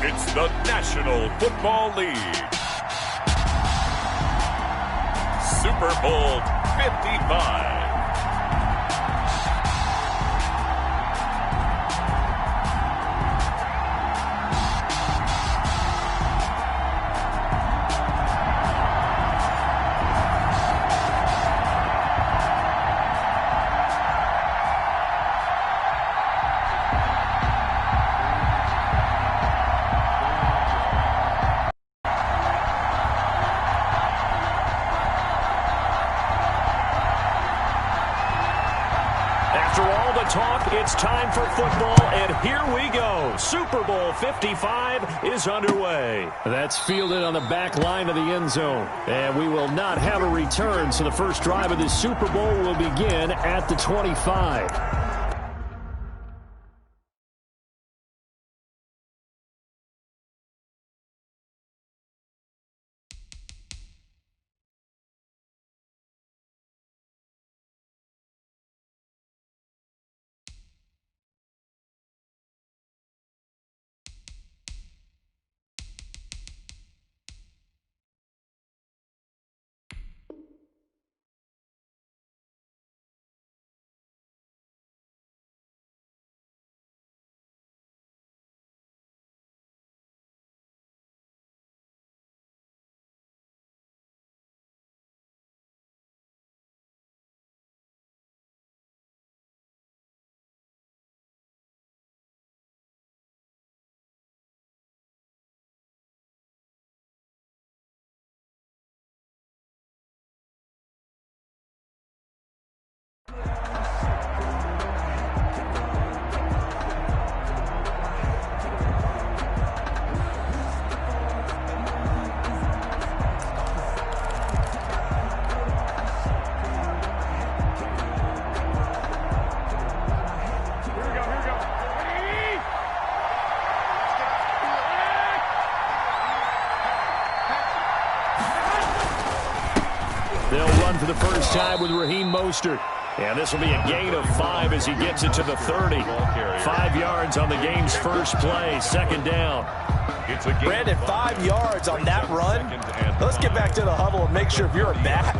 It's the National Football League. Super Bowl 55. Talk, it's time for football, and here we go. Super Bowl 55 is underway. That's fielded on the back line of the end zone, and we will not have a return, so the first drive of this Super Bowl will begin at the 25. They'll run for the first time with Raheem Mostert. And this will be a gain of 5 as he gets it to the 30. 5 yards on the game's first play, second down. Brandon, 5 yards on that run. Let's get back to the huddle and make sure if you're back,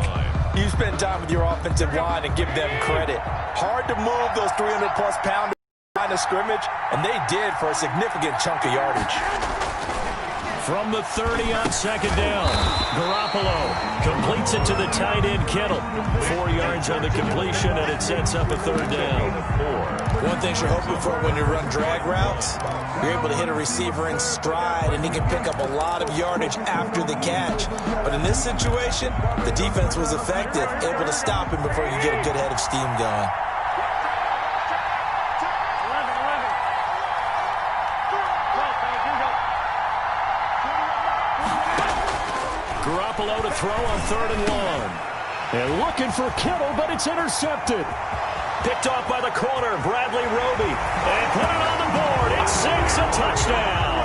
you spend time with your offensive line and give them credit. Hard to move those 300-plus pounders line of scrimmage, and they did for a significant chunk of yardage. From the 30 on second down, Garoppolo completes it to the tight end Kittle. 4 yards on the completion, and it sets up a third down. One thing you're hoping for when you run drag routes, you're able to hit a receiver in stride, and he can pick up a lot of yardage after the catch. But in this situation, the defense was effective, able to stop him before you get a good head of steam going. Garoppolo to throw on 3rd and 1. And looking for Kittle, but it's intercepted. Picked off by the corner, Bradley Roby. And put it on the board. It's 6, a touchdown.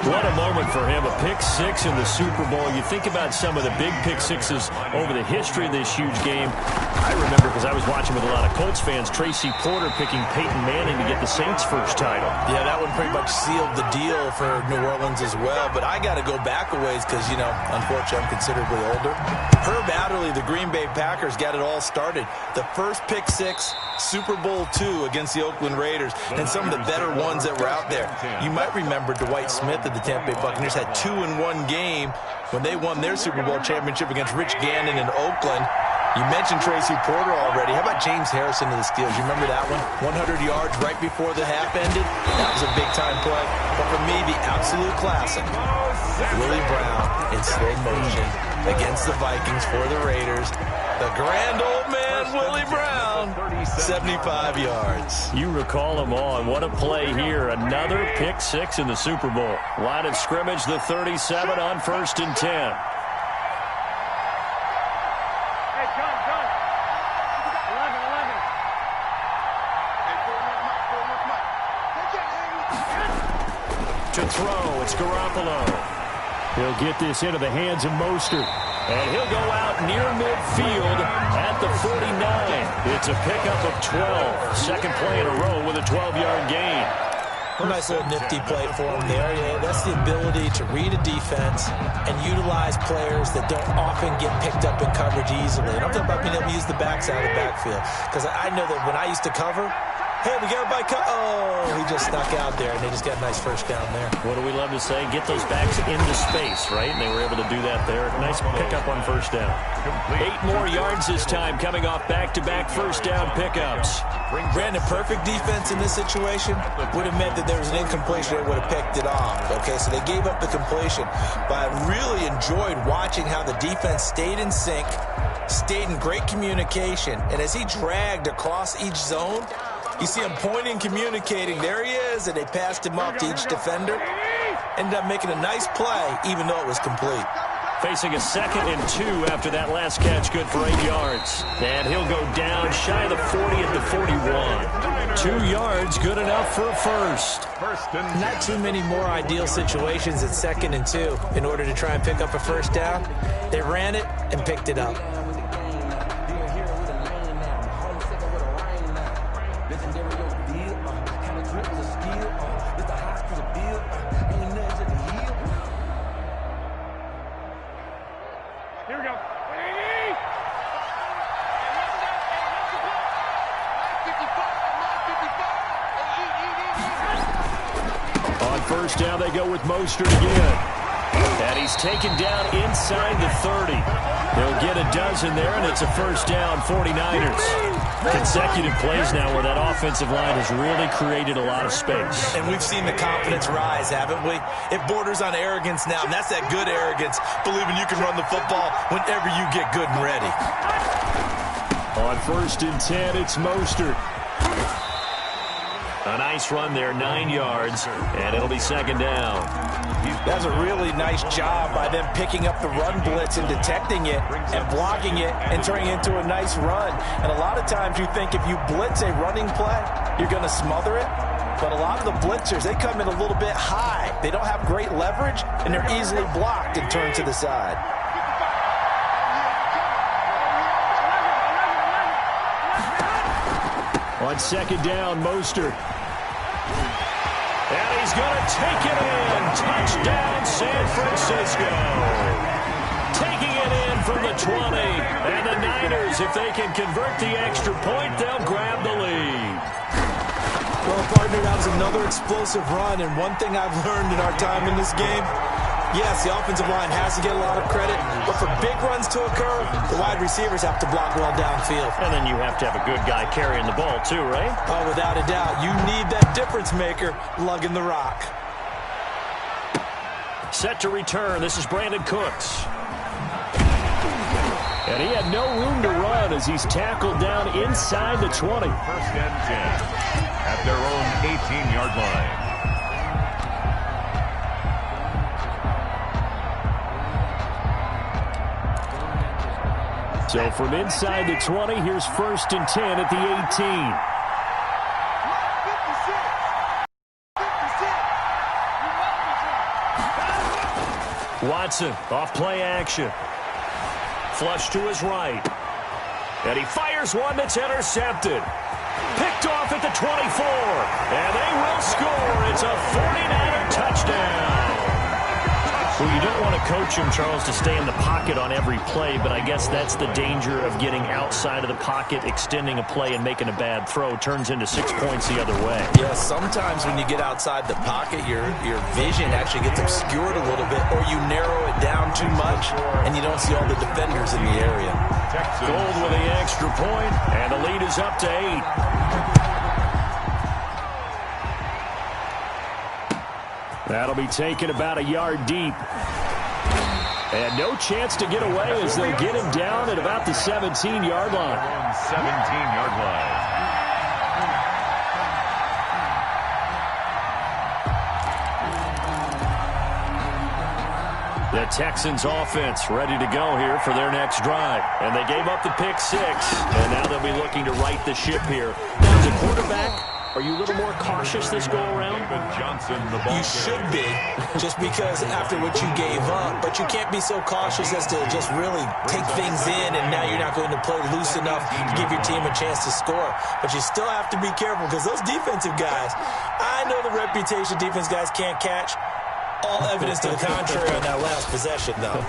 What a moment for him, a pick 6 in the Super Bowl. You think about some of the big pick 6s over the history of this huge game. I remember, because I was watching with a lot of Colts fans, Tracy Porter picking Peyton Manning to get the Saints' first title. Yeah, that one pretty much sealed the deal for New Orleans as well. But I got to go back a ways because, you know, unfortunately I'm considerably older. Herb Adderley, the Green Bay Packers, got it all started. The first pick 6, Super Bowl II against the Oakland Raiders, and some of the better ones that were out there. You might remember Dwight Smith of the Tampa Bay Buccaneers had 2 in one game when they won their Super Bowl championship against Rich Gannon in Oakland. You mentioned Tracy Porter already. How about James Harrison of the Steelers? You remember that one? 100 yards right before the half ended? That was a big-time play. But for me, the absolute classic, Willie Brown in slow motion against the Vikings for the Raiders. The grand old man, Willie Brown, 75 yards. You recall them all, and what a play here. Another pick 6 in the Super Bowl. Line of scrimmage, the 37 on 1st and 10. To throw, it's Garoppolo. He'll get this into the hands of Mostert. And he'll go out near midfield at the 49. It's a pickup of 12. Second play in a row with a 12-yard gain. Nice little nifty play for him there. Yeah, that's the ability to read a defense and utilize players that don't often get picked up in coverage easily. And I'm talking about being able to use the backside of the backfield. Because I know that when I used to cover, hey, we got everybody oh, he just snuck out there, and they just got a nice first down there. What do we love to say? Get those backs into space, right? And they were able to do that there. Nice pickup on first down. 8 more yards this time coming off back-to-back first down pickups. Brandon, perfect defense in this situation would have meant that there was an incompletion. They would have picked it off. Okay, so they gave up the completion. But I really enjoyed watching how the defense stayed in sync, stayed in great communication, and as he dragged across each zone, you see him pointing, communicating. There he is, and they passed him up to each defender. Ended up making a nice play, even though it was complete. Facing a 2nd and 2 after that last catch, good for 8 yards. And he'll go down shy of the 40 at the 41. 2 yards, good enough for a first. Not too many more ideal situations at 2nd and 2 in order to try and pick up a first down. They ran it and picked it up. First down, they go with Mostert again. And he's taken down inside the 30. They'll get a dozen there, and it's a first down, 49ers. Consecutive plays now where that offensive line has really created a lot of space. And we've seen the confidence rise, haven't we? It borders on arrogance now, and that's that good arrogance, believing you can run the football whenever you get good and ready. On 1st and 10, it's Mostert. A nice run there, 9 yards, and it'll be 2nd down. That's a really nice job by them picking up the run blitz and detecting it and blocking it and turning it into a nice run. And a lot of times you think if you blitz a running play, you're going to smother it. But a lot of the blitzers, they come in a little bit high. They don't have great leverage, and they're easily blocked and turned to the side. On 2nd down, Mostert. And he's going to take it in. Touchdown, San Francisco. Taking it in from the 20. And the Niners, if they can convert the extra point, they'll grab the lead. Well, partner, that was another explosive run. And one thing I've learned in our time in this game, yes, the offensive line has to get a lot of credit, but for big runs to occur, the wide receivers have to block well downfield. And then you have to have a good guy carrying the ball too, right? Oh, without a doubt. You need that difference maker lugging the rock. Set to return. This is Brandon Cooks. And he had no room to run as he's tackled down inside the 20. 1st and 10 at their own 18-yard line. So from inside the 20, here's 1st and 10 at the 18. Watson off play action. Flush to his right. And he fires one that's intercepted. Picked off at the 24. And they will score. It's a 49er touchdown. Well, you don't want to coach him, Charles, to stay in the pocket on every play, but I guess that's the danger of getting outside of the pocket, extending a play, and making a bad throw. Turns into 6 points the other way. Yeah, sometimes when you get outside the pocket, your vision actually gets obscured a little bit, or you narrow it down too much, and you don't see all the defenders in the area. Gold with the extra point, and the lead is up to 8. That'll be taken about a yard deep. And no chance to get away as they'll get him down at about the 17-yard line. 17-yard line. The Texans offense ready to go here for their next drive. And they gave up the pick 6. And now they'll be looking to right the ship here. Now, as a quarterback, Are you a little more cautious this go-around? You should be, just because after what you gave up, but you can't be so cautious as to just really take things in, and now you're not going to play loose enough to give your team a chance to score. But you still have to be careful, because those defensive guys, I know the reputation defense guys can't catch. All evidence to the contrary on that last possession, though.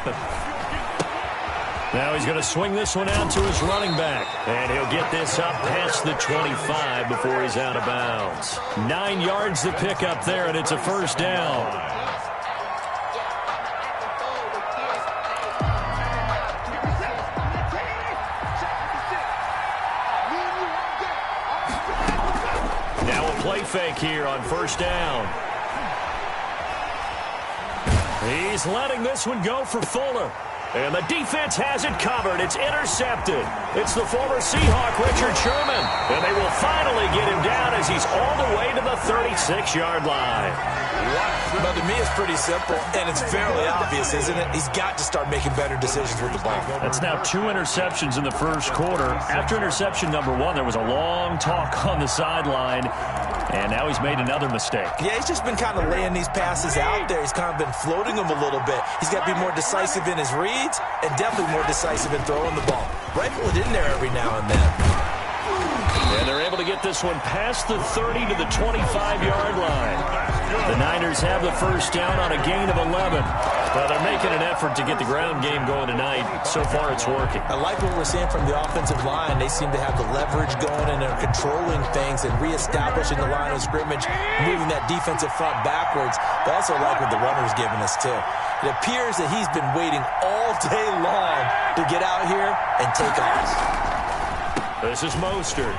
Now he's going to swing this one out to his running back. And he'll get this up past the 25 before he's out of bounds. 9 yards to pick up there, and it's a first down. Now a play fake here on first down. He's letting this one go for Fuller. And the defense has it covered. It's intercepted. It's the former Seahawk, Richard Sherman. And they will finally get him down as he's all the way to the 36-yard line. But to me, it's pretty simple, and it's fairly obvious, isn't it? He's got to start making better decisions with the ball. That's now 2 interceptions in the first quarter. After interception number 1, there was a long talk on the sideline. And now he's made another mistake. Yeah, he's just been kind of laying these passes out there. He's kind of been floating them a little bit. He's got to be more decisive in his reads and definitely more decisive in throwing the ball. Rifle it in there every now and then. And they're able to get this one past the 30 to the 25-yard line. The Niners have the first down on a gain of 11. Well, they're making an effort to get the ground game going tonight. So far, it's working. I like what we're seeing from the offensive line. They seem to have the leverage going, and they're controlling things and reestablishing the line of scrimmage, moving that defensive front backwards. But also like what the runner's giving us, too. It appears that he's been waiting all day long to get out here and take off. This is Mostert.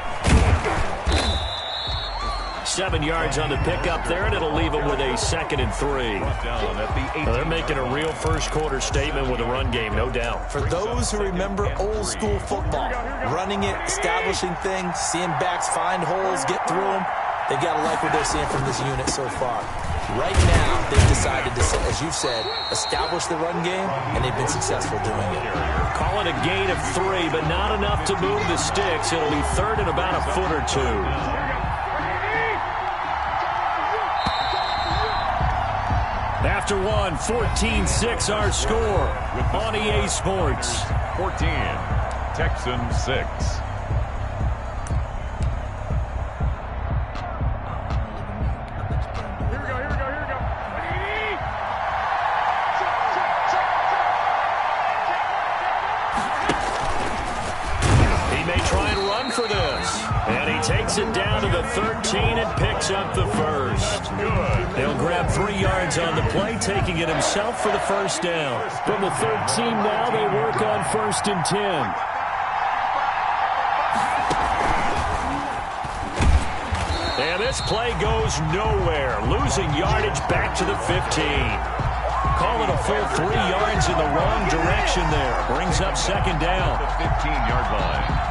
7 yards on the pickup there, and it'll leave him with a 2nd and 3. They're making a real first-quarter statement with a run game, no doubt. For those who remember old-school football, running it, establishing things, seeing backs find holes, get through them, they've got to like what they're seeing from this unit so far. Right now, they've decided to, as you've said, establish the run game, and they've been successful doing it. Call it a gain of 3, but not enough to move the sticks. It'll be 3rd and about a foot or 2. After one, 14-6 our score on EA Sports. 14, Texans 6. Takes it down to the 13 and picks up the first. They'll grab 3 yards on the play, taking it himself for the first down. From the 13 now, they work on 1st and 10. And this play goes nowhere, losing yardage back to the 15. Call it a full 3 yards in the wrong direction there. Brings up 2nd down. The 15-yard line.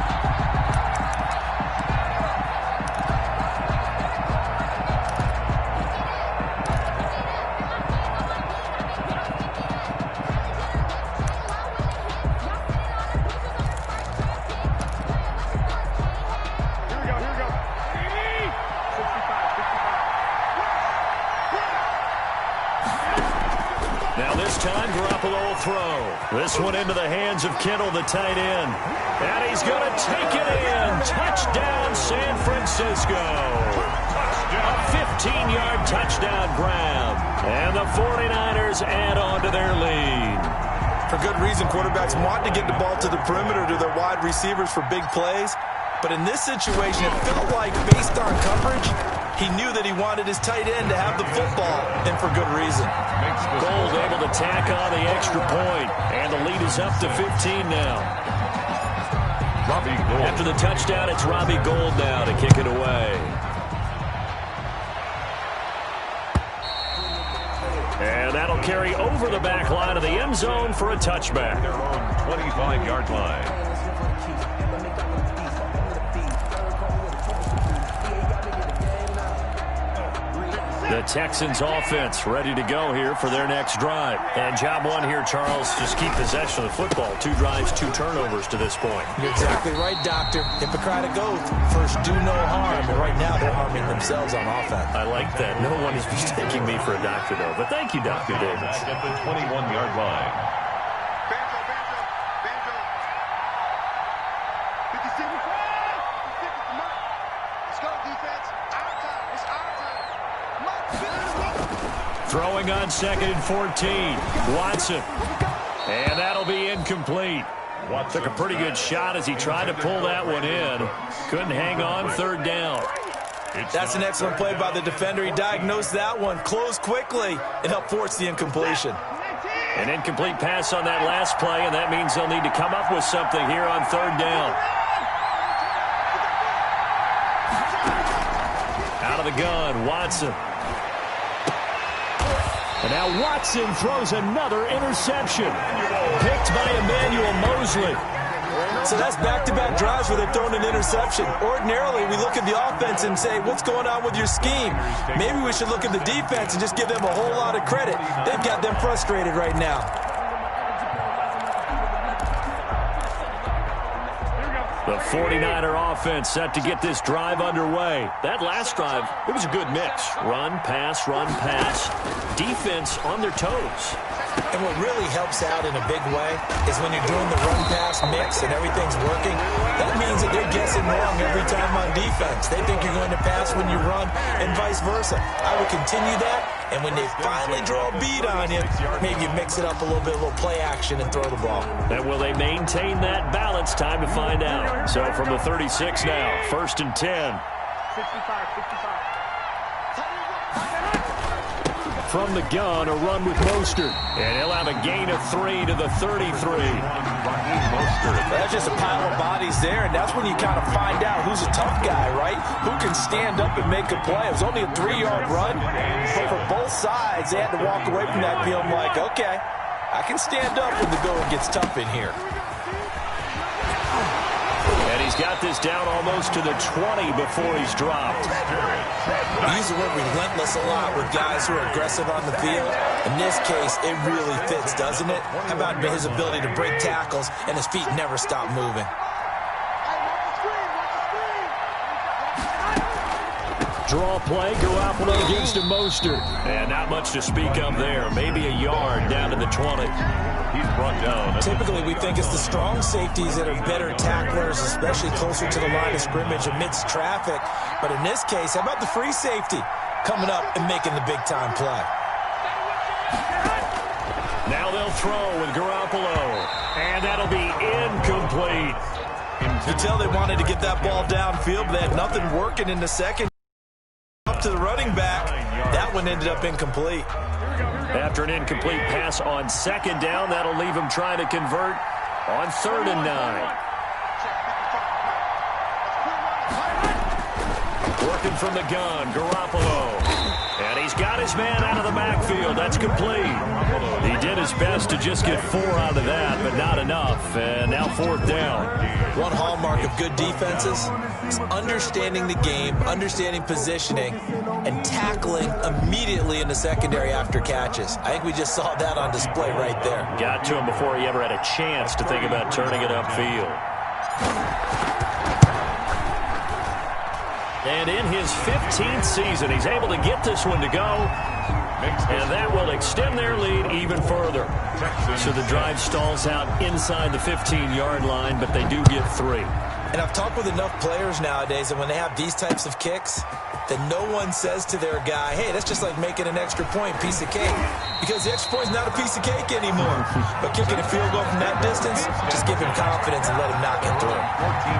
This one into the hands of Kittle, the tight end. And he's going to take it in. Touchdown, San Francisco. A 15-yard touchdown grab. And the 49ers add on to their lead. For good reason, quarterbacks want to get the ball to the perimeter to their wide receivers for big plays. But in this situation, it felt like, based on coverage, he knew that he wanted his tight end to have the football, and for good reason. Gold able to tack on the extra point, and the lead is up to 15 now. Robbie Gould. After the touchdown, it's Robbie Gould now to kick it away. And that'll carry over the back line of the end zone for a touchback. Their own 25-yard line. The Texans offense ready to go here for their next drive. And job one here, Charles, just keep possession of the football. 2 drives, 2 turnovers to this point. You're exactly right, Doctor. Hippocratic oath. First, do no harm. And right now, they're harming themselves on offense. I like that. No one is mistaking me for a doctor, though. But thank you, Dr. Davis. Back at the 21-yard line. Throwing on 2nd and 14. Watson. And that'll be incomplete. Took a pretty good shot as he tried to pull that one in. Couldn't hang on 3rd down. That's an excellent play by the defender. He diagnosed that one, closed quickly, and helped force the incompletion. An incomplete pass on that last play, and that means they'll need to come up with something here on 3rd down. Out of the gun, Watson. And now Watson throws another interception. Picked by Emmanuel Mosley. So that's back-to-back drives where they've thrown an interception. Ordinarily, we look at the offense and say, what's going on with your scheme? Maybe we should look at the defense and just give them a whole lot of credit. They've got them frustrated right now. The 49er offense set to get this drive underway. That last drive, it was a good mix. Run, pass, defense on their toes. And what really helps out in a big way is when you're doing the run-pass mix and everything's working, that means that they're guessing wrong every time on defense. They think you're going to pass when you run and vice versa. I would continue that, and when they finally draw a beat on you, maybe you mix it up a little bit, a little play action and throw the ball. And will they maintain that balance? Time to find out. So from the 36 now, 1st and 10. 65. From the gun, a run with Mostert. And he'll have a gain of 3 to the 33. That's just a pile of bodies there, and that's when you kind of find out who's a tough guy, right? Who can stand up and make a play. It was only a 3-yard run, but for both sides, they had to walk away from that feeling like, okay, I can stand up when the going gets tough in here. And he's got this down almost to the 20 before he's dropped. We use the word relentless a lot with guys who are aggressive on the field. In this case, it really fits, doesn't it? How about his ability to break tackles and his feet never stop moving? Draw play, Garoppolo against a Mostert. And not much to speak of there. Maybe a yard down to the 20. He's brought down. Typically, we think it's the strong safeties that are better tacklers, especially closer to the line of scrimmage amidst traffic. But in this case, how about the free safety coming up and making the big-time play? Now they'll throw with Garoppolo. And that'll be incomplete. You tell they wanted to get that ball downfield, but they had nothing working in the second. Up to the running back. That one ended up incomplete. After an incomplete pass on 2nd down, that'll leave him trying to convert on 3rd and 9. Working from the gun, Garoppolo. And he's got his man out of the backfield. That's complete. He did his best to just get 4 out of that, but not enough. And now 4th down. One hallmark of good defenses is understanding the game, understanding positioning, and tackling immediately in the secondary after catches. I think we just saw that on display right there. Got to him before he ever had a chance to think about turning it upfield. And in his 15th season, he's able to get this one to go. And that will extend their lead even further. So the drive stalls out inside the 15-yard line, but they do get 3. And I've talked with enough players nowadays that when they have these types of kicks, that no one says to their guy, hey, that's just like making an extra point, piece of cake. Because the extra point is not a piece of cake anymore. But kicking a field goal from that distance, just give him confidence and let him knock it through.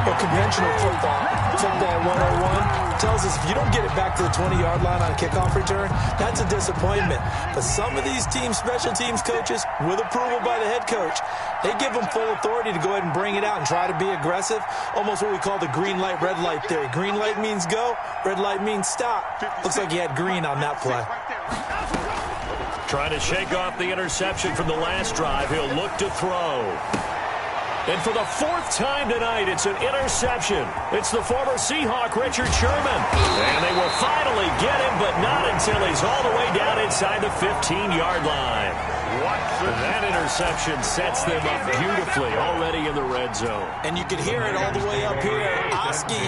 But conventional football 101, tells us if you don't get it back to the 20-yard line on a kickoff return, that's a disappointment. But some of these special teams coaches, with approval by the head coach, they give them full authority to go ahead and bring it out and try to be aggressive. Almost what we call the green light, red light theory. Green light means go, red light means stop. Looks like he had green on that play. Trying to shake off the interception from the last drive. He'll look to throw. And for the fourth time tonight, it's an interception. It's the former Seahawk, Richard Sherman. And they will finally get him, but not until he's all the way down inside the 15-yard line. That interception sets them up beautifully already in the red zone. And you could hear it all the way up here. Oski,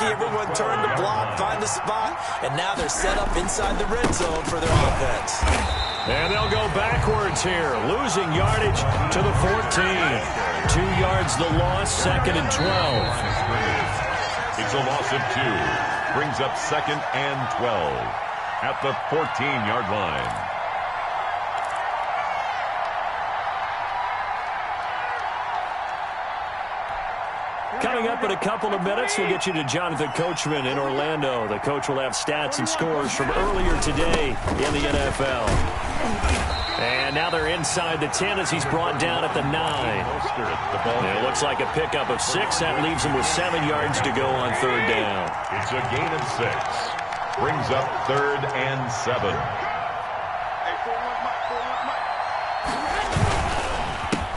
everyone turned to block, find a spot, and now they're set up inside the red zone for their offense. And they'll go backwards here, losing yardage to the 14. 2 yards the loss, 2nd and 12. It's a loss of 2. Brings up 2nd and 12 at the 14-yard line. Coming up in a couple of minutes, we'll get you to Jonathan Coachman in Orlando. The coach will have stats and scores from earlier today in the NFL. And now they're inside the 10 as he's brought down at the 9. And it looks like a pickup of 6. That leaves him with 7 yards to go on 3rd down. It's a gain of 6. Brings up 3rd and 7.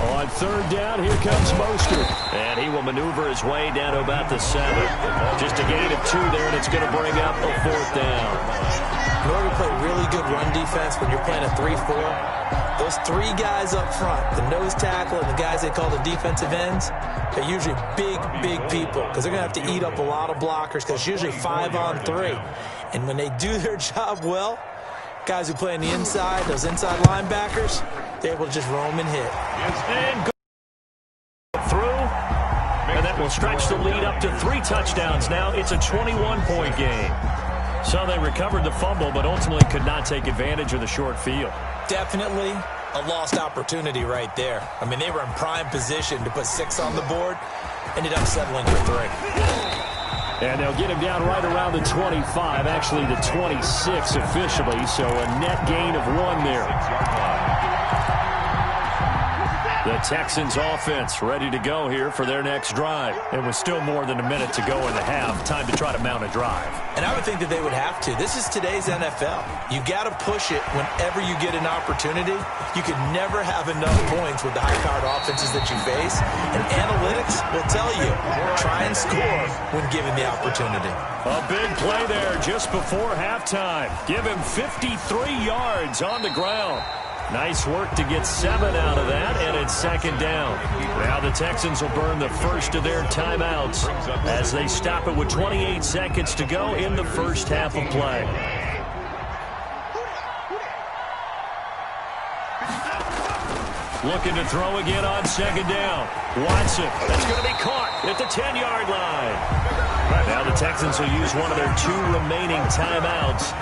On 3rd down, here comes Mostert. And he will maneuver his way down to about the 7. Just a gain of 2 there, and it's going to bring up a 4th down. In order to play really good run defense when you're playing a 3-4, those 3 guys up front, the nose tackle and the guys they call the defensive ends, they're usually big people because they're going to have to eat up a lot of blockers because it's usually 5 on 3. And when they do their job well, guys who play on the inside, those inside linebackers, they're able to just roam and hit. And go through, and that will stretch the lead up to 3 touchdowns now. It's a 21-point game. So they recovered the fumble, but ultimately could not take advantage of the short field. Definitely a lost opportunity right there. I mean, they were in prime position to put 6 on the board, ended up settling for 3. And they'll get him down right around the 25, actually the 26 officially, so a net gain of 1 there. The Texans offense ready to go here for their next drive. It was still more than a minute to go in the half. Time to try to mount a drive. And I would think that they would have to. This is today's NFL. You got to push it whenever you get an opportunity. You can never have enough points with the high-powered offenses that you face. And analytics will tell you, try and score when given the opportunity. A big play there just before halftime. Give him 53 yards on the ground. Nice work to get 7 out of that, and it's 2nd down. Now the Texans will burn the first of their timeouts as they stop it with 28 seconds to go in the first half of play. Looking to throw again on 2nd down. Watson, that's going to be caught at the 10-yard line. Now the Texans will use one of their 2 remaining timeouts,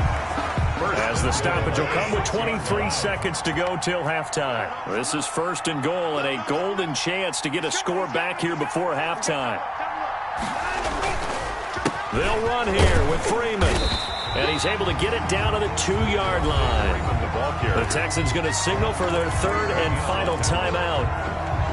as the stoppage will come with 23 seconds to go till halftime. This is 1st and goal and a golden chance to get a score back here before halftime. They'll run here with Freeman. And he's able to get it down to the 2-yard line. The Texans going to signal for their 3rd and final timeout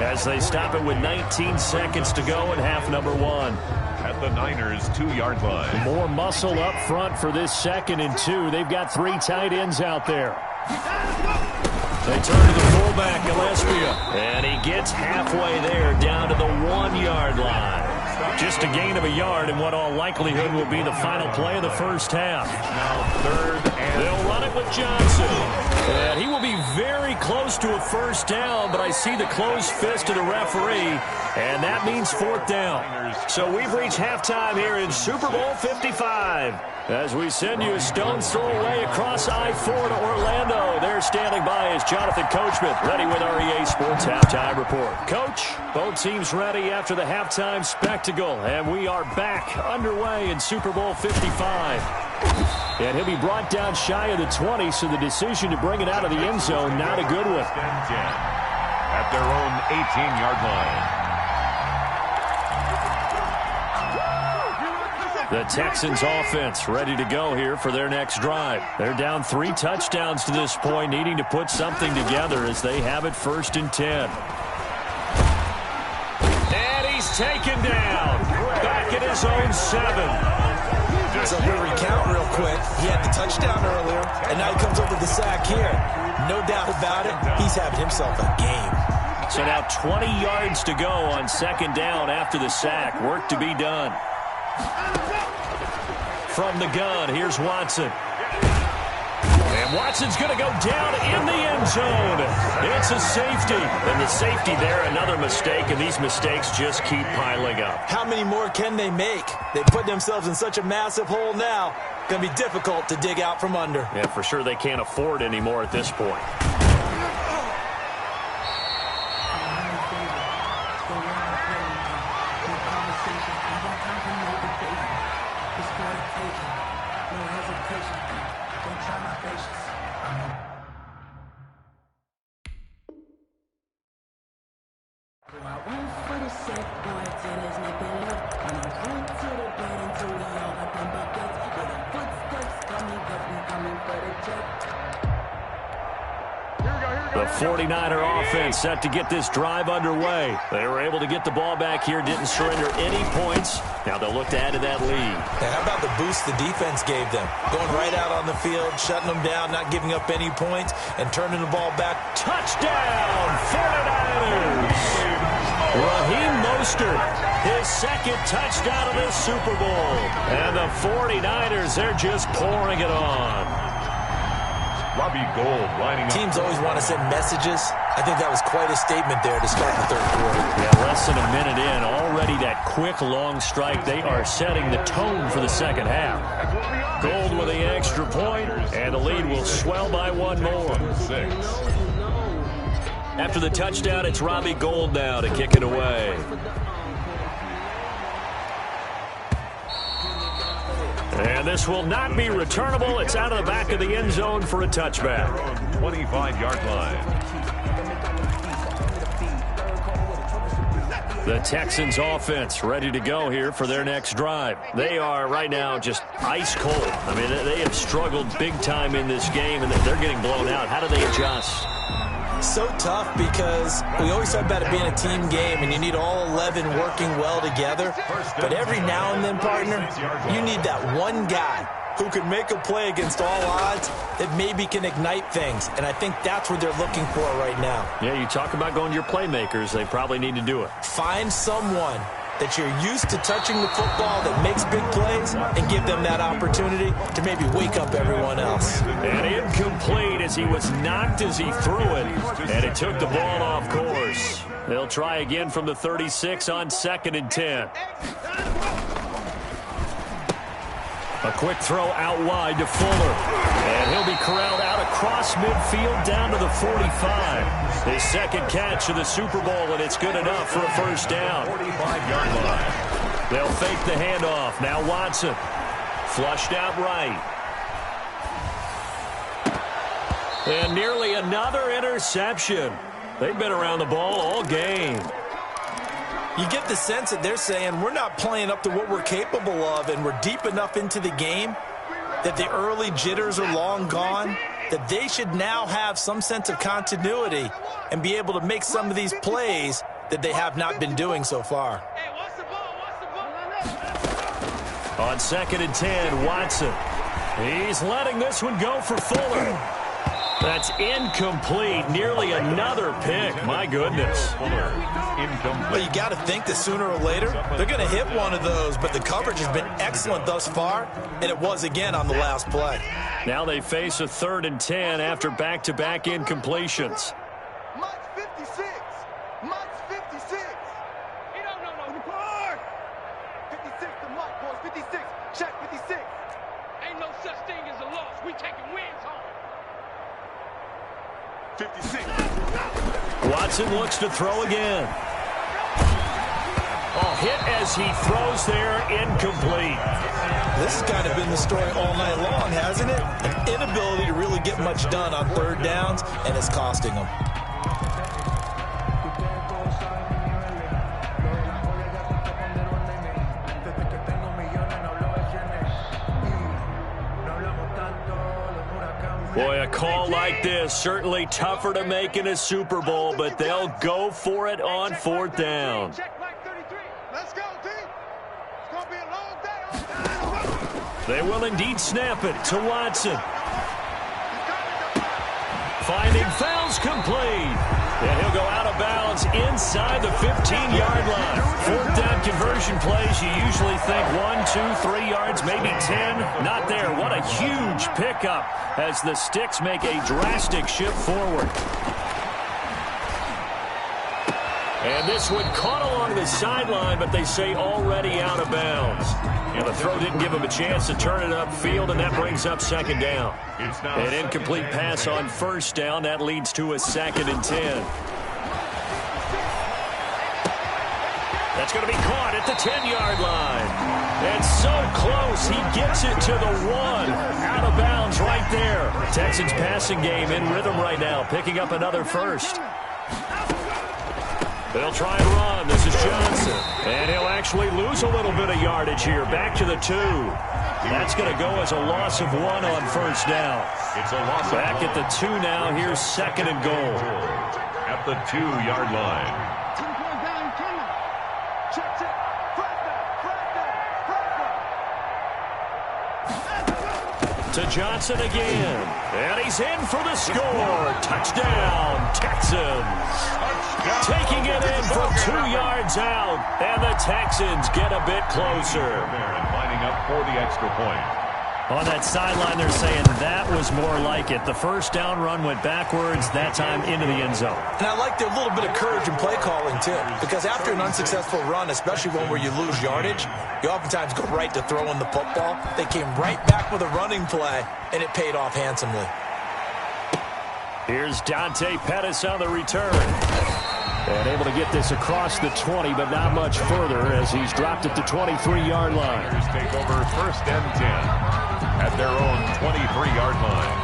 as they stop it with 19 seconds to go in half number 1. At the Niners' 2-yard line. More muscle up front for this 2nd and 2. They've got 3 tight ends out there. They turn to the fullback, Gillespie, and he gets halfway there down to the 1-yard line. Just a gain of a yard in what all likelihood will be the final play of the first half. Now 3rd and... They'll run it with Johnson. And he will be very close to a first down, but I see the closed fist of the referee, and that means 4th down. So we've reached halftime here in Super Bowl 55. As we send you a stone's throw away across I-4 to Orlando. There standing by is Jonathan Coachman, ready with our EA Sports Halftime Report. Coach, both teams ready after the halftime spectacle, and we are back underway in Super Bowl 55. And he'll be brought down shy of the 20, so the decision to bring it out of the end zone, not a good one. At their own 18-yard line. The Texans offense ready to go here for their next drive. They're down 3 touchdowns to this point, needing to put something together as they have it 1st and 10. And he's taken down. Back at his own 7. So we'll recount real quick. He had the touchdown earlier, and now he comes up with the sack here. No doubt about it, he's having himself a game. So now 20 yards to go on second down after the sack. Work to be done. From the gun, here's Watson. And Watson's going to go down in the end zone. It's a safety. And the safety there, another mistake, and these mistakes just keep piling up. How many more can they make? They put themselves in such a massive hole now. Going to be difficult to dig out from under. Yeah, for sure they can't afford anymore at this point. The 49er offense set to get this drive underway. They were able to get the ball back here, didn't surrender any points. Now they'll look to add to that lead. And how about the boost the defense gave them? Going right out on the field, shutting them down, not giving up any points, and turning the ball back. Touchdown, 49ers! Raheem Mostert, his second touchdown of the Super Bowl. And the 49ers, they're just pouring it on. Robbie Gould lining up. Teams always want to send messages. I think that was quite a statement there to start the third quarter. Yeah, less than a minute in. Already that quick, long strike. They are setting the tone for the second half. Gould with the extra point, and the lead will swell by one more. After the touchdown, it's Robbie Gould now to kick it away. And this will not be returnable. It's out of the back of the end zone for a touchback. 25-yard line. The Texans offense ready to go here for their next drive. They are right now just ice cold. I mean, they have struggled big time in this game, and they're getting blown out. How do they adjust? So tough because we always talk about it being a team game and you need all 11 working well together. But every now and then, partner, you need that one guy who can make a play against all odds that maybe can ignite things. And I think that's what they're looking for right now. Yeah, you talk about going to your playmakers. They probably need to do it. Find someone that you're used to touching the football that makes big plays and give them that opportunity to maybe wake up everyone else. And incomplete as he was knocked as he threw it, and it took the ball off course. They'll try again from the 36 on 2nd and 10. A quick throw out wide to Fuller. And he'll be corralled out across midfield down to the 45. His second catch of the Super Bowl, and it's good enough for a first down. 45-yard line. They'll fake the handoff. Now Watson. Flushed out right. And nearly another interception. They've been around the ball all game. You get the sense that they're saying we're not playing up to what we're capable of, and we're deep enough into the game that the early jitters are long gone, that they should now have some sense of continuity and be able to make some of these plays that they have not been doing so far. On 2nd and 10, Watson. He's letting this one go for Fuller. That's incomplete. Nearly another pick. My goodness. Well, you got to think that sooner or later they're going to hit one of those, but the coverage has been excellent thus far, and it was again on the last play. Now they face a 3rd and 10 after back-to-back incompletions. Mike's 56. Mike's 56. No. 56 to Mike, boys. 56. Check 56. Ain't no such thing as a loss. We taking wins home. 56. Watson looks to throw again. Oh, hit as he throws there, incomplete. This has kind of been the story all night long, hasn't it? An inability to really get much done on 3rd downs, and it's costing them. Boy, a call like this, certainly tougher to make in a Super Bowl, but they'll go for it on 4th down. Check Mike 33. Let's go, team. It's going to be a long day. They will indeed snap it to Watson. Finding fouls complete. And he'll go out of bounds inside the 15-yard line. Fourth down conversion plays, you usually think 1, 2, 3 yards, maybe 10. Not there. What a huge pickup as the Sticks make a drastic shift forward. And this one caught along the sideline, but they say already out of bounds. And the throw didn't give him a chance to turn it upfield, and that brings up second down. An incomplete pass on first down. That leads to a 2nd and 10. That's going to be caught at the 10-yard line. And so close, he gets it to the 1. Out of bounds right there. Texans passing game in rhythm right now, picking up another first. They'll try and run. This is Johnson. And he'll actually lose a little bit of yardage here. Back to the 2. That's going to go as a loss of 1 on first down. It's a loss back at the 2 now. Here's 2nd and goal. At the 2-yard line. To Johnson again. And he's in for the score. Touchdown, Texans. Taking it in from 2 yards out. And the Texans get a bit closer. And lining up for the extra point. On that sideline, they're saying that was more like it. The first down run went backwards, that time into the end zone. And I like their little bit of courage in play calling, too. Because after an unsuccessful run, especially one where you lose yardage, you oftentimes go right to throwing the football. They came right back with a running play, and it paid off handsomely. Here's Dante Pettis on the return. And able to get this across the 20, but not much further as he's dropped at the 23-yard line. Here's take over 1st and 10 at their own 23-yard line.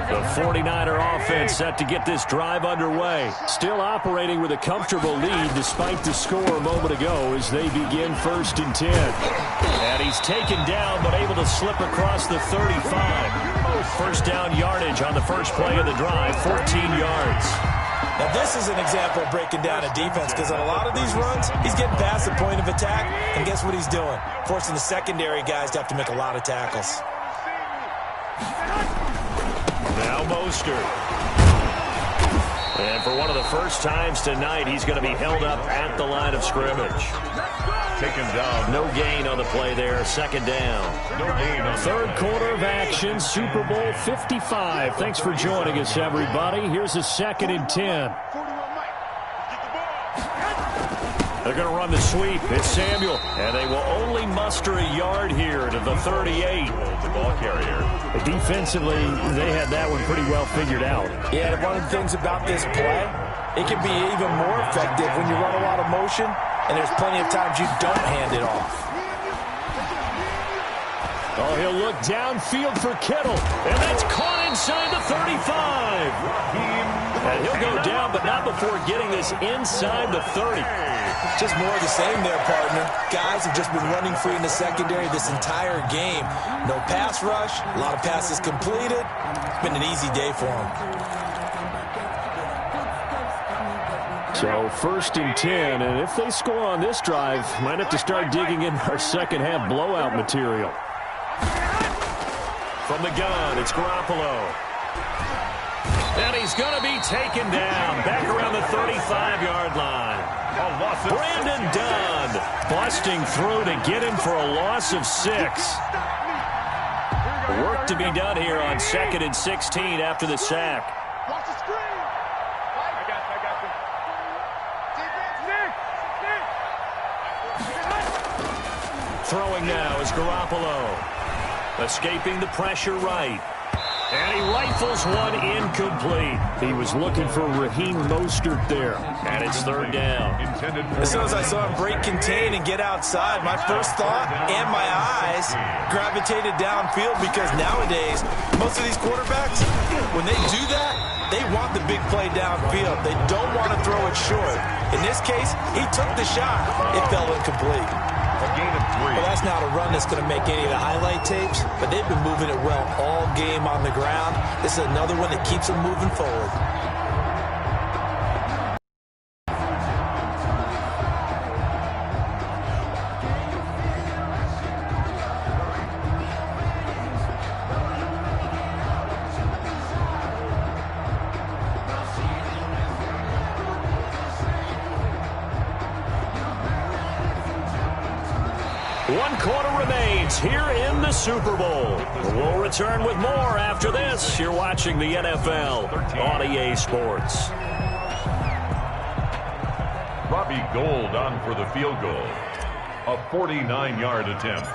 The 49er offense set to get this drive underway. Still operating with a comfortable lead despite the score a moment ago as they begin 1st and 10. And he's taken down but able to slip across the 35. First down yardage on the first play of the drive, 14 yards. Now this is an example of breaking down a defense because on a lot of these runs, he's getting past the point of attack, and guess what he's doing? Forcing the secondary guys to have to make a lot of tackles. Now Mostert. And for one of the first times tonight, he's going to be held up at the line of scrimmage. Taken down. No gain on the play there. 2nd down. No gain on Third quarter of action, Super Bowl 55. Thanks for joining us, everybody. Here's a 2nd and 10. They're going to run the sweep. It's Samuel. And they will only muster a yard here to the 38. The ball carrier. Defensively, they had that one pretty well figured out. Yeah, and one of the things about this play, it can be even more effective when you run a lot of motion, and there's plenty of times you don't hand it off. Oh, he'll look downfield for Kittle. And that's caught inside the 35. And he'll go down, but not before getting this inside the 30. Just more of the same there, partner. Guys have just been running free in the secondary this entire game. No pass rush, a lot of passes completed. It's been an easy day for them. So 1st and 10, and if they score on this drive, might have to start digging in our second half blowout material. From the gun, it's Garoppolo. And he's going to be taken down back around the 35-yard line. Brandon Dunn busting through to get him for a loss of 6. Work to be done here on 2nd and 16 after the sack. Watch the screen. I got you. Throwing now is Garoppolo. Escaping the pressure right. And he rifles one incomplete. He was looking for Raheem Mostert there. And it's 3rd down. As soon as I saw him break contain and get outside, my first thought and my eyes gravitated downfield because nowadays, most of these quarterbacks, when they do that, they want the big play downfield. They don't want to throw it short. In this case, he took the shot. It fell incomplete. A gain of 3. Well, that's not a run that's going to make any of the highlight tapes, but they've been moving it well all game on the ground. This is another one that keeps them moving forward. 1 quarter remains here in the Super Bowl. We'll return with more after this. You're watching the NFL on EA Sports. Robbie Gould on for the field goal. A 49-yard attempt.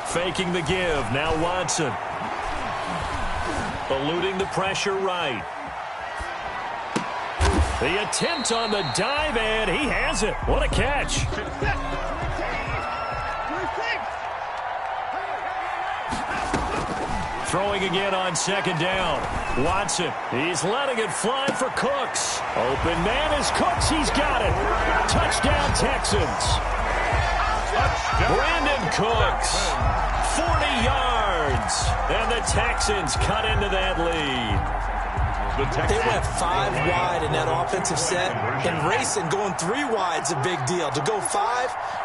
Faking the give. Now Watson. Eluding the pressure right. The attempt on the dive, and he has it. What a catch. Throwing again on 2nd down. Watson. He's letting it fly for Cooks. Open man is Cooks. He's got it. Touchdown, Texans. Brandon Cooks. 40 yards. And the Texans cut into that lead. They went 5 wide in that offensive set. And racing, going 3 wide's a big deal. To go 5,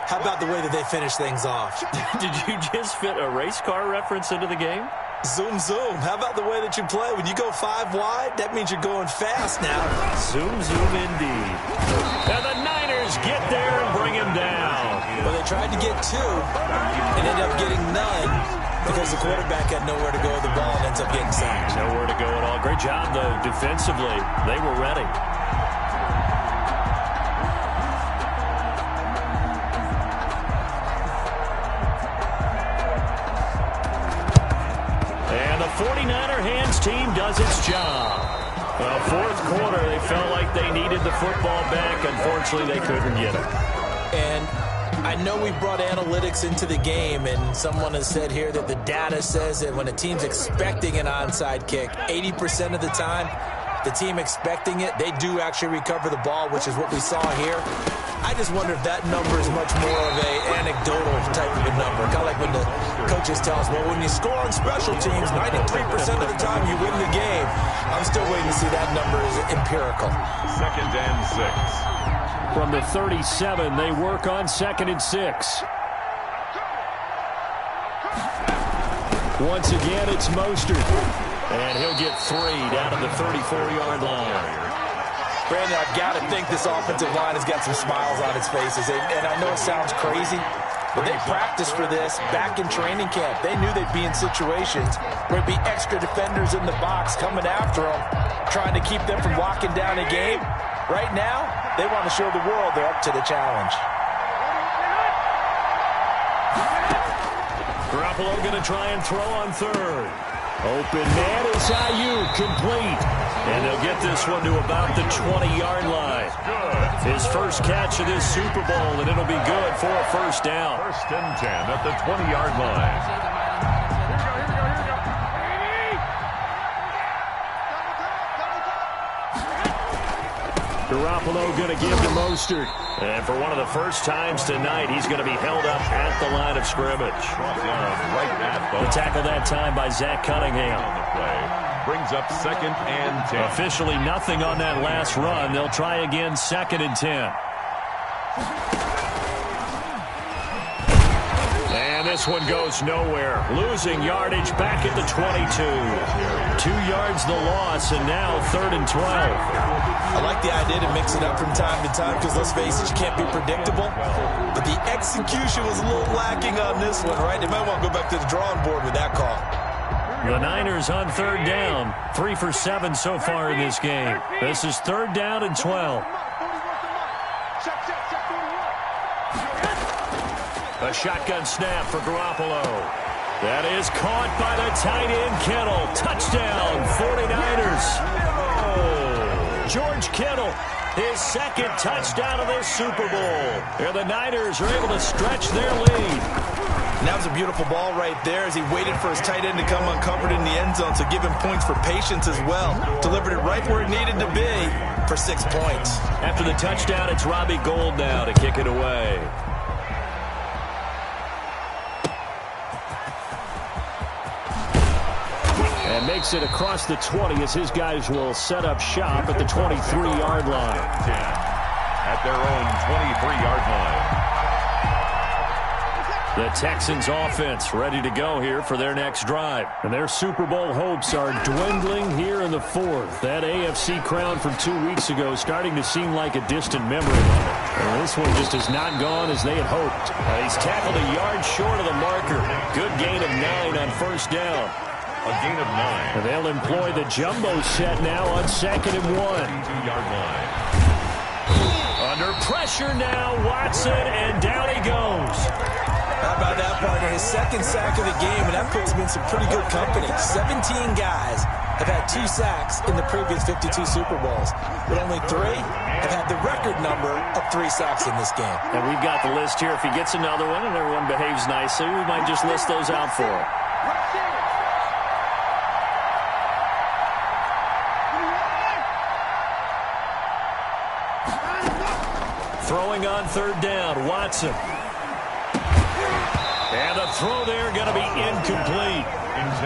how about the way that they finish things off? Did you just fit a race car reference into the game? Zoom, zoom. How about the way that you play? When you go 5 wide, that means you're going fast now. Zoom, zoom indeed. And the Niners get there and bring him down. Well, they tried to get 2 and ended up getting none because the quarterback had nowhere to go with the ball and ends up getting sacked. Nowhere to go at all. Great job, though, defensively. They were ready. And the 49er hands team does its job. Well, 4th quarter, they felt like they needed the football back. Unfortunately, they couldn't get it. And I know we brought analytics into the game, and someone has said here that the data says that when a team's expecting an onside kick, 80% of the time, the team expecting it, they do actually recover the ball, which is what we saw here. I just wonder if that number is much more of a anecdotal type of a number. Kind of like when the coaches tell us, well, when you score on special teams, 93% of the time you win the game. I'm still waiting to see that number is empirical. 2nd and 6. From the 37, they work on 2nd and 6. Once again, it's Mostert. And he'll get 3 down to the 34-yard line. Brandon, I've got to think this offensive line has got some smiles on its faces. And I know it sounds crazy, but they practiced for this back in training camp. They knew they'd be in situations where there'd be extra defenders in the box coming after them, trying to keep them from locking down a game. Right now, they want to show the world they're up to the challenge. Garoppolo going to try and throw on 3rd. Open man is Ayuk, complete. And they'll get this one to about the 20-yard line. His first catch of this Super Bowl, and it'll be good for a 1st down. 1st and 10 at the 20-yard line. Garoppolo going to give to Mostert. And for one of the first times tonight, he's going to be held up at the line of scrimmage. The tackle that time by Zach Cunningham. Brings up 2nd and 10. Officially nothing on that last run. They'll try again 2nd and 10. And this one goes nowhere. Losing yardage back at the 22. 2 yards the loss, and now 3rd and 12. I like the idea to mix it up from time to time because, let's face it, you can't be predictable. But the execution was a little lacking on this one, right? They might want to go back to the drawing board with that call. The Niners on 3rd down. 3 for 7 so far in this game. This is 3rd down and 12. A shotgun snap for Garoppolo. That is caught by the tight end, Kittle. Touchdown, 49ers. Oh, George Kittle, his 2nd touchdown of this Super Bowl. And the Niners are able to stretch their lead. And that was a beautiful ball right there as he waited for his tight end to come uncovered in the end zone, so give him points for patience as well. Delivered it right where it needed to be for 6 points. After the touchdown, it's Robbie Gould now to kick it away. And makes it across the 20 as his guys will set up shop at the 23-yard line. 10 at their own 23-yard line. The Texans offense ready to go here for their next drive. And their Super Bowl hopes are dwindling here in the fourth. That AFC crown from 2 weeks ago starting to seem like a distant memory. And this one just has not gone as they had hoped. He's tackled a yard short of the marker. Good gain of 9 on first down. A gain of 9. And they'll employ the jumbo set now on 2nd and 1. 2-yard line. Under pressure now, Watson, and down he goes. How about that, partner? His second sack of the game, and that puts him in some pretty good company. 17 guys have had 2 sacks in the previous 52 Super Bowls, but only 3 have had the record number of 3 sacks in this game. And we've got the list here. If he gets another one and everyone behaves nicely, we might just list those out for him. Throwing on 3rd down, Watson. And the throw there going to be incomplete.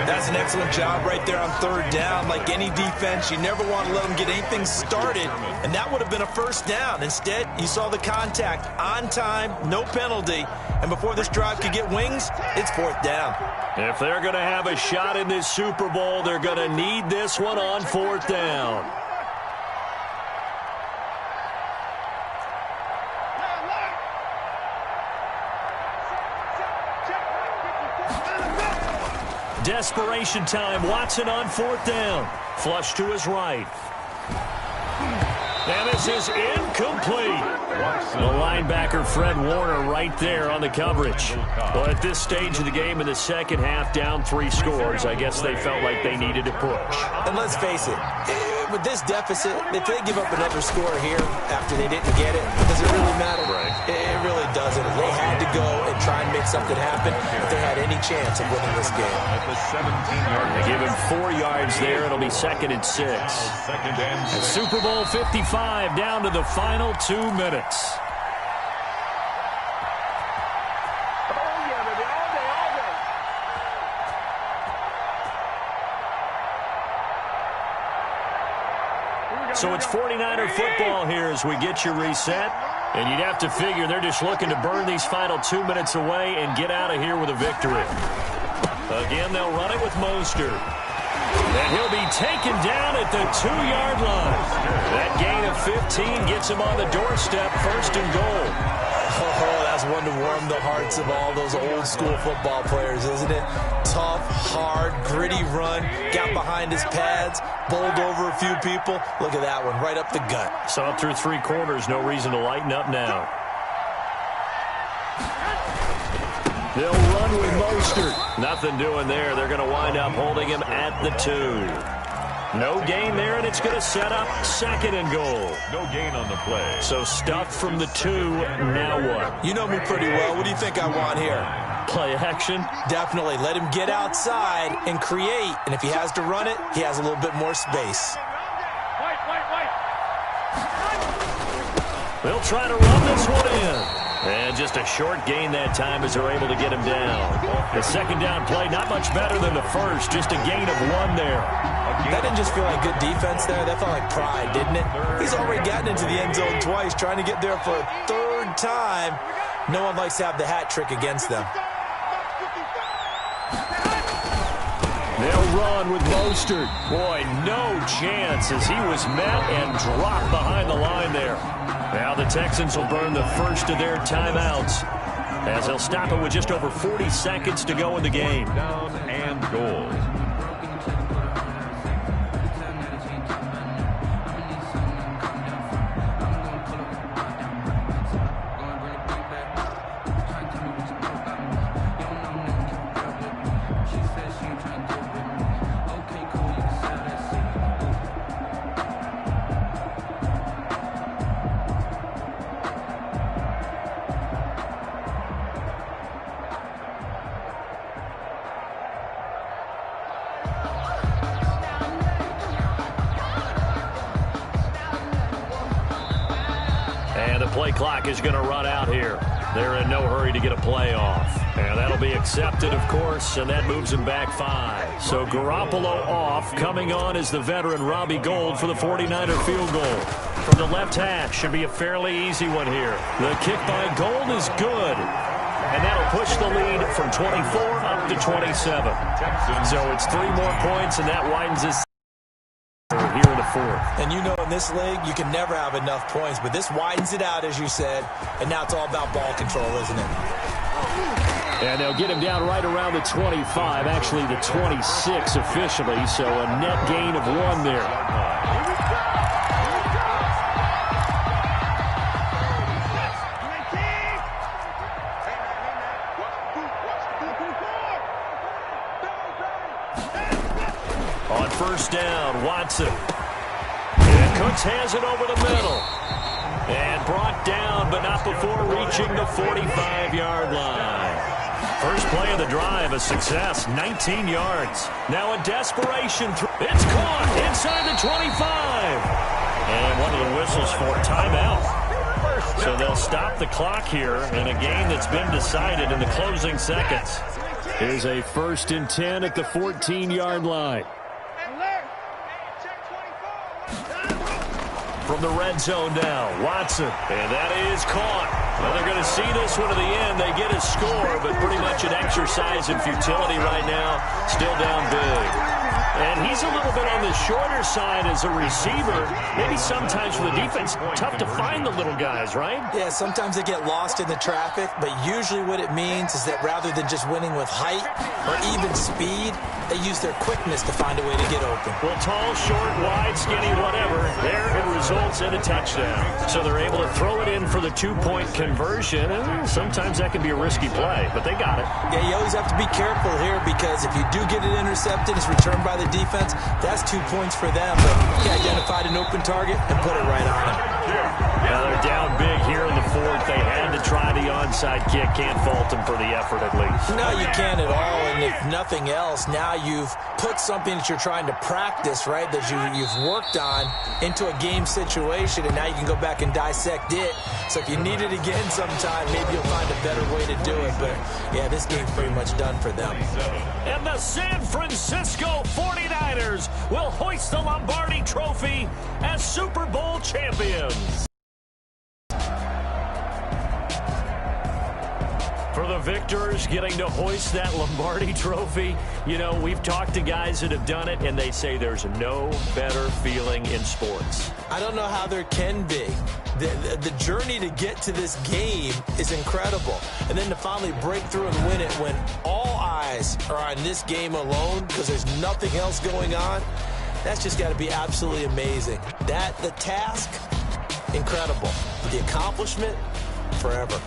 That's an excellent job right there on 3rd down. Like any defense, you never want to let them get anything started, and that would have been a first down. Instead, you saw the contact on time, no penalty, and before this drive could get wings, it's 4th down. If they're going to have a shot in this Super Bowl, they're going to need this one on 4th down. Desperation time. Watson on 4th down. Flush to his right. And this is incomplete. The linebacker, Fred Warner, right there on the coverage. Well, at this stage of the game in the second half, down 3 scores, I guess they felt like they needed to push. And let's face it, with this deficit, if they give up another score here after they didn't get it, does it really matter? Right. It really doesn't. They had to go and try and make something happen if they had any chance of winning this game. At the 17-yard line. They give him 4 yards there. It'll be 2nd and 6. 2nd and 6. Super Bowl 55 down to the final 2 minutes. So it's 49er football here as we get you reset. And you'd have to figure they're just looking to burn these final 2 minutes away and get out of here with a victory. Again, they'll run it with Mostert. And he'll be taken down at the 2-yard line. That gain of 15 gets him on the doorstep, 1st and goal. Oh, that's one to warm the hearts of all those old school football players, isn't it? Tough, hard, gritty run, got behind his pads, bowled over a few people. Look at that one, right up the gut. So up through 3 quarters, no reason to lighten up now. They'll run with Mostert. Nothing doing there. They're going to wind up holding him at the 2. No gain there, and it's going to set up 2nd and goal. No gain on the play. So stuffed from the 2, now what? You know me pretty well. What do you think I want here? Play action? Definitely. Let him get outside and create. And if he has to run it, he has a little bit more space. They'll try to run this one in. And just a short gain that time as they're able to get him down. The 2nd down play, not much better than the first. Just a gain of 1 there. That didn't just feel like good defense there. That felt like pride, didn't it? He's already gotten into the end zone twice, trying to get there for a 3rd time. No one likes to have the hat trick against them. They'll run with Mostert. Boy, no chance as he was met and dropped behind the line there. Now the Texans will burn the first of their timeouts as they'll stop it with just over 40 seconds to go in the game. Down and goal. And the play clock is going to run out here. They're in no hurry to get a playoff. And that'll be accepted, of course, and that moves him back 5. So Garoppolo off. Coming on is the veteran Robbie Gould for the 49er field goal. From the left hash, should be a fairly easy one here. The kick by Gould is good. And that'll push the lead from 24 up to 27. So it's 3 more points, and that widens this here in the 4th. And you know, in this league, you can never have enough points, but this widens it out, as you said, and now it's all about ball control, isn't it? And they'll get him down right around the 25, actually the 26 officially, so a net gain of 1 there. On first down, Watson. And Cooks has it over the middle. And brought down, but not before reaching the 45-yard line. First play of the drive, a success, 19 yards. Now a desperation. It's caught inside the 25. And one of the whistles for timeout. So they'll stop the clock here in a game that's been decided in the closing seconds. Here's a 1st and 10 at the 14-yard line. From the red zone now, Watson. And that is caught. Well, they're going to see this one to the end. They get a score, but pretty much an exercise in futility right now. Still down big. And he's a little bit on the shorter side as a receiver. Maybe sometimes for the defense, tough to find the little guys, right? Yeah, sometimes they get lost in the traffic, but usually what it means is that rather than just winning with height or even speed, they use their quickness to find a way to get open. Well, tall, short, wide, skinny, whatever, there it results in a touchdown. So they're able to throw it in for the 2-point conversion, and sometimes that can be a risky play, but they got it. Yeah, you always have to be careful here because if you do get it intercepted, it's returned by the defense, that's 2 points for them, but he identified an open target and put it right on him. Now they're down big here in the 4th. They had to try the onside kick. Can't fault them for the effort at least. No, you can't at all, and if nothing else, now you've put something that you're trying to practice, right, that you've worked on into a game situation, and now you can go back and dissect it. So if you need it again sometime, maybe you'll find a better way to do it. But, yeah, this game's pretty much done for them. And the San Francisco 49ers will hoist the Lombardi Trophy as Super Bowl champions. For the victors getting to hoist that Lombardi Trophy, you know, we've talked to guys that have done it, and they say there's no better feeling in sports. I don't know how there can be. The journey to get to this game is incredible. And then to finally break through and win it when all eyes are on this game alone because there's nothing else going on, that's just got to be absolutely amazing. The task, incredible. The accomplishment, forever.